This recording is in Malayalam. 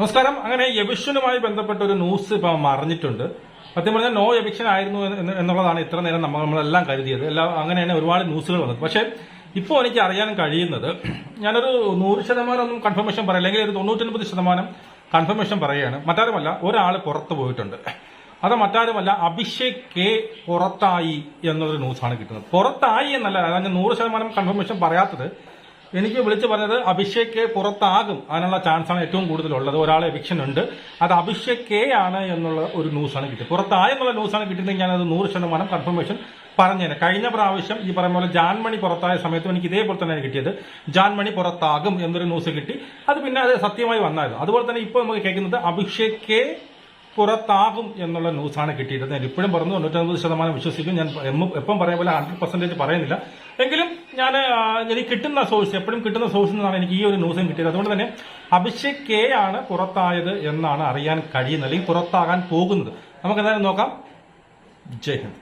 നമസ്കാരം. അങ്ങനെ എവിക്ഷനുമായി ബന്ധപ്പെട്ട ഒരു ന്യൂസ് ഇപ്പം അറിഞ്ഞിട്ടുണ്ട്. സത്യം പറഞ്ഞാൽ നോ എവിക്ഷൻ ആയിരുന്നു എന്നുള്ളതാണ് ഇത്ര നേരം നമ്മളെല്ലാം കരുതിയത്. അങ്ങനെയാണ് ഒരുപാട് ന്യൂസുകൾ വന്നത്. പക്ഷേ ഇപ്പോൾ എനിക്ക് അറിയാൻ കഴിയുന്നത്, ഞാനൊരു 100% ഒന്നും കൺഫർമേഷൻ പറയാം, അല്ലെങ്കിൽ ഒരു 99% കൺഫർമേഷൻ പറയുകയാണ്. മറ്റാരുമല്ല, ഒരാൾ പുറത്തു പോയിട്ടുണ്ട്. അത് മറ്റാരുമല്ല, അഭിഷേക് കെ പുറത്തായി എന്നൊരു ന്യൂസാണ് കിട്ടുന്നത്. പുറത്തായി എന്നല്ല, അതായത് 100% കൺഫർമേഷൻ പറയാത്തത്. എനിക്ക് വിളിച്ചു പറഞ്ഞത് അഭിഷേക് കെ പുറത്താകും, അതിനുള്ള ചാൻസാണ് ഏറ്റവും കൂടുതലുള്ളത്. ഒരാളെ എവിക്ഷൻ ഉണ്ട്, അത് അഭിഷേക് കെ ആണ് എന്നുള്ള ഒരു ന്യൂസാണ് കിട്ടിയത്. പുറത്തായി എന്നുള്ള ന്യൂസാണ് കിട്ടിയതെങ്കിൽ ഞാനത് 100% കൺഫർമേഷൻ പറഞ്ഞേനെ. കഴിഞ്ഞ പ്രാവശ്യം ഈ പറയുന്ന പോലെ ജാൻമണി പുറത്തായ സമയത്തും എനിക്ക് ഇതേപോലെ തന്നെയാണ് കിട്ടിയത്. ജാൻമണി പുറത്താകും എന്നൊരു ന്യൂസ് കിട്ടി. അത് പിന്നെ അത് സത്യമായി വന്നായിരുന്നു. അതുപോലെ തന്നെ ഇപ്പോൾ നമുക്ക് കേൾക്കുന്നത് അഭിഷേക് കെ പുറത്താകും എന്നുള്ള ന്യൂസാണ് കിട്ടിയത്. ഞാൻ ഇപ്പോഴും പറഞ്ഞു 99% വിശ്വസിക്കും. ഞാൻ എപ്പം പറയാൻ പോലെ 100% പറയുന്നില്ല. എങ്കിലും ഞാൻ എനിക്ക് കിട്ടുന്ന സോഴ്സ്, എപ്പോഴും കിട്ടുന്ന സോഴ്സിൽ നിന്നാണ് എനിക്ക് ഈ ഒരു ന്യൂസും കിട്ടിയത്. അതുകൊണ്ട് തന്നെ അഭിഷേക് കെ ആണ് പുറത്തായത് എന്നാണ് അറിയാൻ കഴിയുന്നത്, അല്ലെങ്കിൽ പുറത്താകാൻ പോകുന്നത്. നമുക്ക് എന്തായാലും നോക്കാം. ജയ് ഹിന്ദ്.